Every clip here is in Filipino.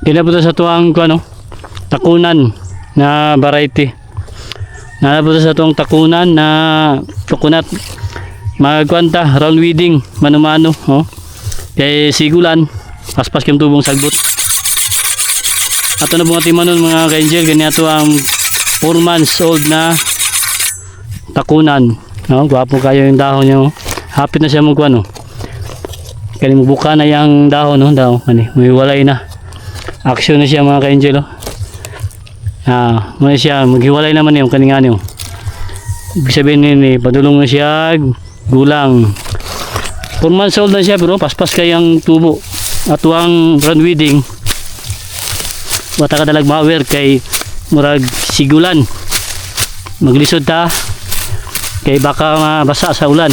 Kinabuta sa tuwang ano, takunan na variety. Nalabuta sa tuwang takunan na coconut. Magkwanta, round weeding, mano-mano. Oh. Kay sigulan, paspas kim tubong sagbot. Ato na bunga timanon mga ka-angel, ganito ang 4 months old na takunan. No, gwapo kayo yung dahon niya. Oh. Hapit na siya magkuano. Kaya magbuka na yung dahon, no? Dahon, may walay na. Action na siya mga ka-angel. Oh. Muna siya, maghiwalay naman yung kaningan yun. Ibig sabihin nini, padulong na siya, gulang. 4 months old na siya, pero paspas kayang tubo. At ang round weeding, wata ka dalag mawer kay murag sigulan. Maglisod ta, kay baka mabasa sa ulan.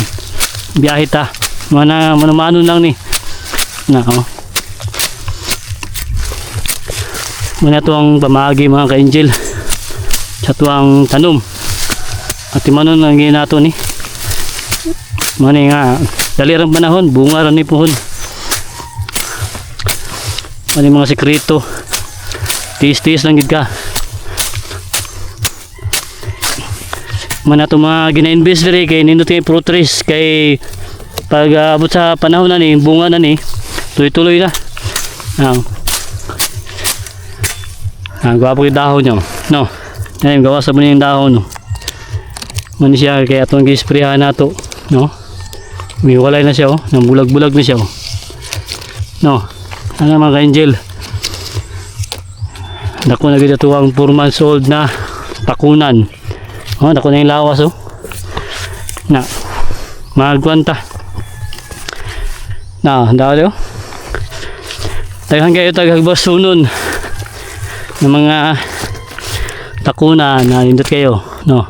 Biyahe ta. Mano lang ni. Oh. Muna ito ang pamagi mga ka-angel sa tuwang tanom. At manon ang ginato ni. Mani nga, dali rin panahon, bunga rin ni puhon. Mani mga sekreto. Tiis-tiis lang gid ka. Mana ito mga gina-invest rin kay nindot kay fruit trees kay pag abot sa panahon na ni, bunga na ni, tuloy-tuloy na. Gwapo yung dahon nyo. No, ayun, gawas mo na yung dahon. No? Mani siya, kaya itong gisprehan na ito. No? May walay na siya. Oh. Nang bulag-bulag na siya. Oh. No, ano mga ka-angel. Dako na ito ang 4 months old na takunan. Oh, dako na yung lawas. Oh. Na, magkwanta. Na, dahil. Oh. Tagahan kayo tagagbasunon ng mga takunan na nindot kayo, no?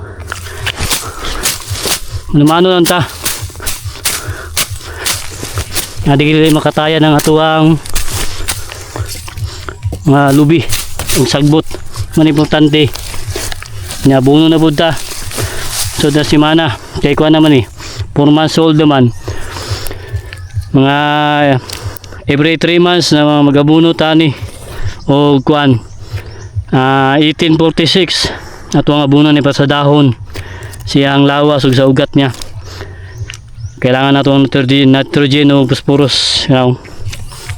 Mano lang ta. Hindi kayo makataya ng atuang mga lubi, ang sagbot, man importante. Nabuno na budta. So na si mana, kay kuha naman 4 months old naman. Mga every 3 months na magabuno tani o kuan 1846 ato ang abunan ni pa sa dahon siyang lawas ug sa ugat niya. Kailangan nato ng nitrogen o phosphorus.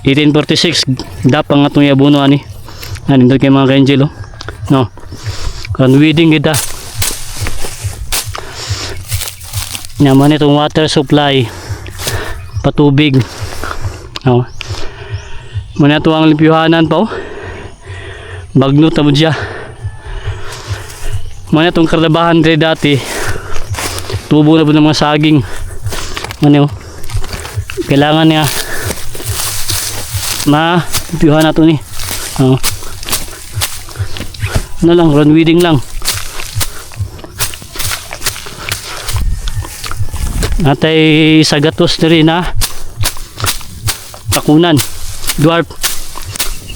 1846 dap ang atong iabuno ani. Nindot kay mga ka-angel. No. Kan weeding kita. Naman itong water supply patubig. Oh. Muna ito ang limpyuhanan pa. Oh. Bagnot na mo siya. Muna itong kardabahan rin dati. Tubo na po ng mga saging. Ano yun? Kailangan niya limpyuhan na ito ni. Oh. Ano lang, run weeding lang. Atay sagatos na rin na takunan. Dwarf.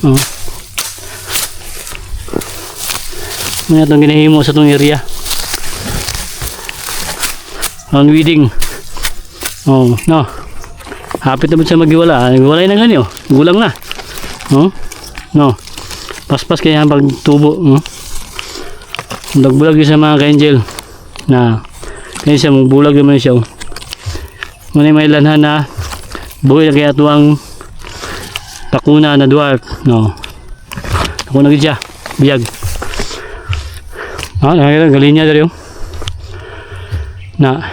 Oh. Ano itong ginahimo sa itong area. Round weeding. Oh, no. Hapit naman siya maghiwala. Naghiwalay na ganyan. Gulang na. Oh. No. Paspas kaya pag tubo. Oh. Bulag-bulag yun sa mga ka-angel. Na. Kaya siya magbulag naman siya. Oh. Muna may lanhan na buhay na kaya ito ang takuna na dwarf. No. Ako na siya. Biyag. Nakakita. Galing niya dali. Na.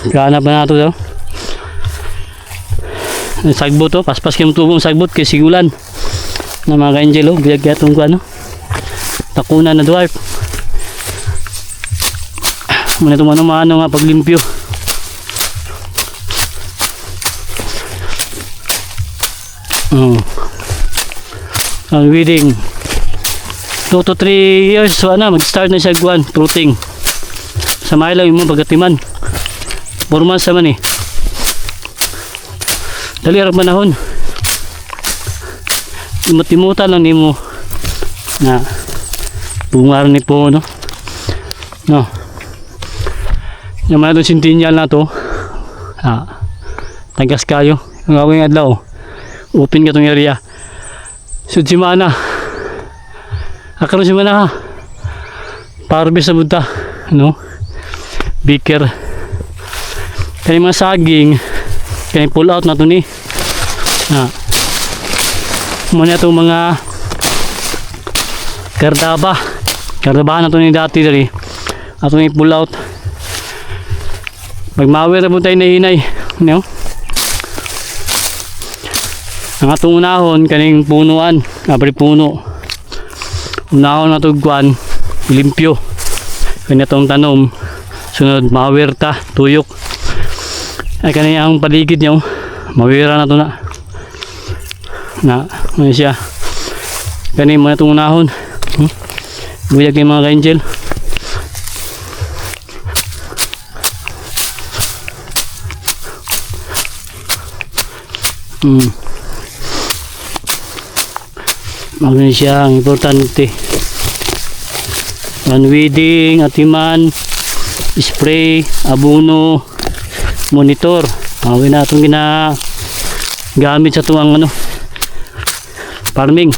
Kahanap na nato daw. Sagbot to. Paspas kayong tubong sagbot kay sigulan. Na mga ka-angel. Biyag kaya itong ano. Takuna na dwarf. Muna itong ano nga paglimpyo. Oh. Ang weeding 2 to 3 years so mag-start na siya guwan fruiting sa may lang yung mga pagatiman 4 months naman dali arang manahon imut-imutan lang nimo na bungar ni po no yung mga itong sintinyal na to tagas kayo ang gawing adlaw open ka tong area. So si mana akaron si mana ha parbis sa buta no beaker kani mga saging kani pull out na to ni muna itong mga kardaba na to ni dati dali ato ni pull out magmawir na po tayo na hinay no? Ang atong unahon kaning punuan abri puno unahon na tugkuan limpyo kanya itong tanom sunod mawir ta tuyok ay kanya ang paligid nyo mawira na to na ano siya kanya mo na itong unahon buyag yung mga ka-angel maganda siya ang importante weeding, atiman, spray, abono, monitor awin na itong ginagamit sa tuwang ano farming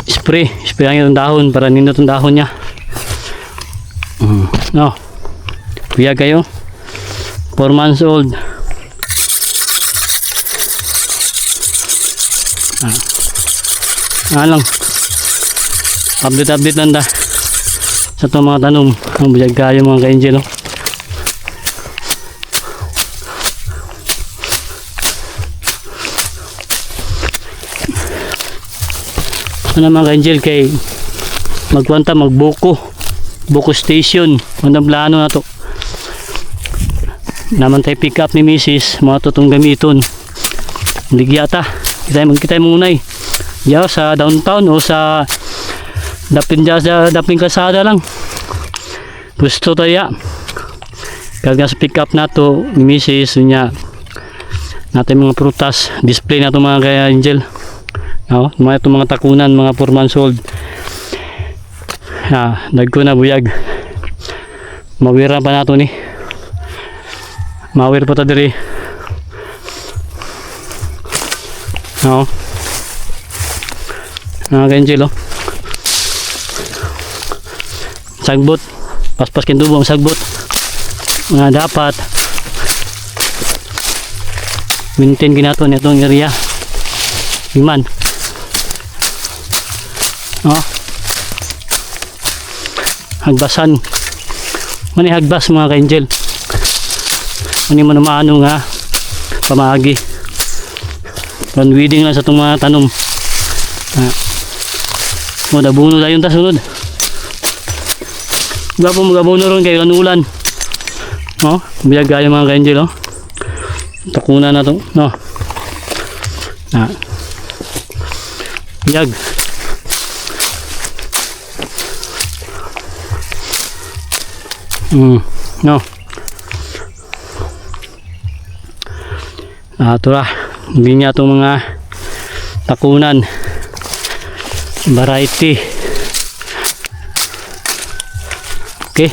spray ang itong dahon para nindot ang dahon nya kuya kayo 4 months old lang update lang sa itong mga tanom ang buyag kayo mga ka-angel ano mga ka-angel kay magbuko station ang plano na to naman tayo pick up ni Mrs. mga tutong gamiton ligyata kita munay yaw sa downtown o sa daping kasada lang gusto tayo kaya sa pick up na to ni Mrs. niya natin mga prutas display na to mga ka-angel mga takunan mga 4 months old nagko na buyag mawira pa nato ni mawir pa ta diri mga ka-angel sagbot paspas kindubo ang sagbot dapat maintain ginato nitong area iman hagbasan mani hagbas mga ka-angel mani mo naman nga pamagi weeding lang sa itong mga tanom dabuno na yun ta sunod wala po magabuno ron kayo lanulan biyag kayo mga ka-angel takunan na ito biyag ito na hindi niya itong mga takunan variety okay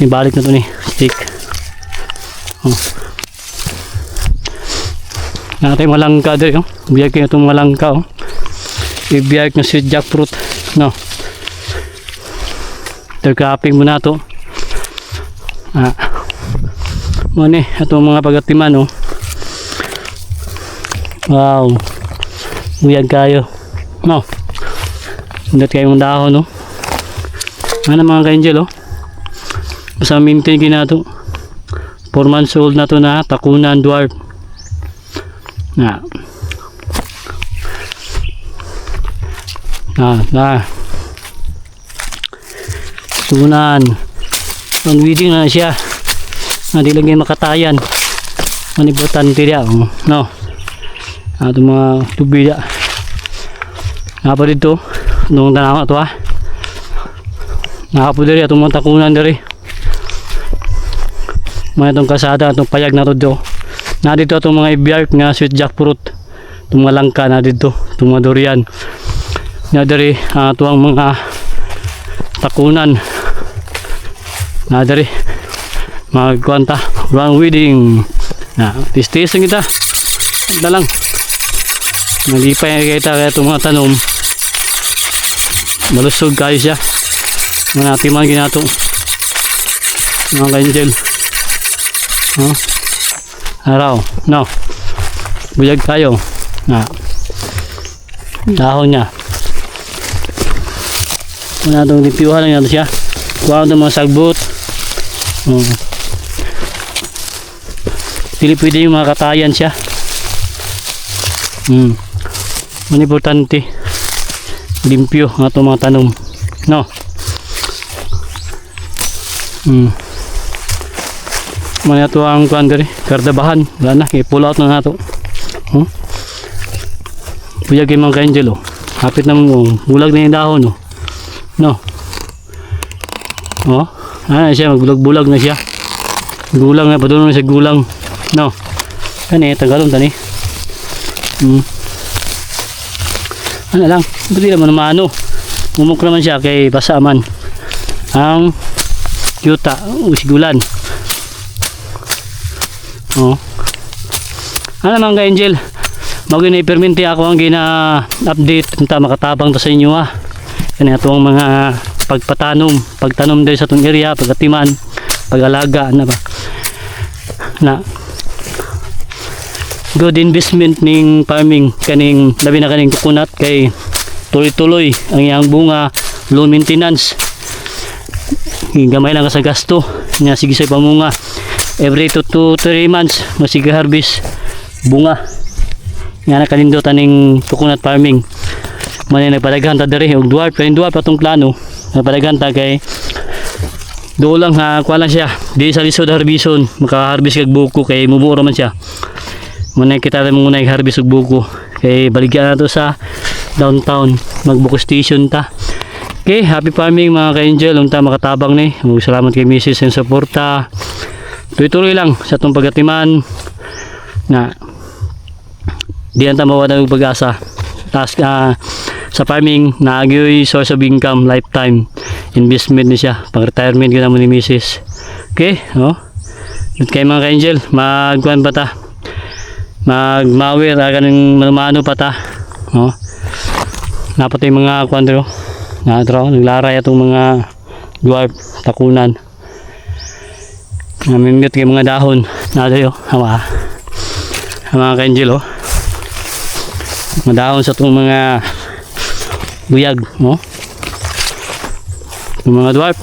ibalik na ito ni stick natin malangka dito biyag kayo itong malangka ibiyag na sweet jackfruit tercrapping mo na ito muna itong mga pagatiman wow buyag kayo hindi kayong dahon ano mga ka-angel basta maintain ginato 4 months old na to na takunan dwarf tunan weeding na siya di lang yung makatayan manibutan tidak itong mga tubig pa dito nung tanaw ito nakapo diri itong mga takunan diri mga itong kasada itong payag na to na dito itong mga ibiyark nga sweet jackfruit itong mga langka na dito itong mga durian na diri itong mga takunan na diri magkwanta round weeding na tistis lang kita ito lang nagipay kita kaya itong mga tanom malusog kayo siya manatiman ginato mga ka-angel araw no buyag kayo na dahon niya muna itong lipiuhan lang natin siya kuha itong mga sagbot pili pwede yung mga katayan siya ang importante limpyo ang itong mga tanom no muna ito ang kuandari kardabahan wala na kaya pull out na ito buyag yung mga ka-angel hapit na mo bulag na yung dahon no siya magbulag-bulag na siya gulang na padulong na siya gulang no kani tagalon tani ano lang hindi naman maano umuk naman siya kay basaman ang yuta usigulan ano naman ka-angel bago na iperminti ako ang gina-update punta makatabang to sa inyo kani atong mga pagtanom dahil sa itong area pagkatiman pag-alaga na ba na good investment ning farming kaning labi na kaning coconut kay tuloy-tuloy ang iyang bunga low maintenance gamay lang ka sa gasto nya sige sa pamunga every 2 to 3 months masige harvest bunga nga nakalindot aning coconut farming man nagpadaghan ta diri og dwarf kay dwarf atong plano nagpadaghan ta kay do lang kuha lang siya di sa lisod harbison maka-harvest kag buko kay mumuro man siya muna kita rin muna i-harvest og buko kay baligyan na to sa downtown magbuko station ta okay happy farming mga ka-angel unta makatabang ni salamat kay Mrs. and suporta tuloy-tuloy lang sa itong pagatiman na di anta mawala ng pag-asa task sa farming naagyoy source of income lifetime investment ni siya pang retirement yun naman ni Mrs. Okay kay mga ka-angel magkuhan pa ta magmawir ganun manumano pa ta napat yung mga kuandro naglaray atong mga dwarf takunan namimute kay mga dahon nadayo mga ka-angel mga dahon sa itong mga buyag yung mga dwarf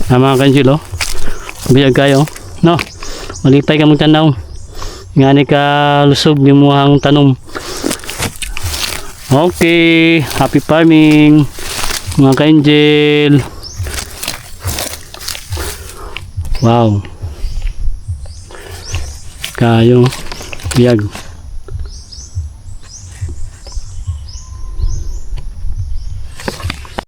mga ka-angel buyag kayo no malipay ka magtanaw nga ni ka lusog yung muhang tanom okay happy farming mga ka-angel wow kayo biyag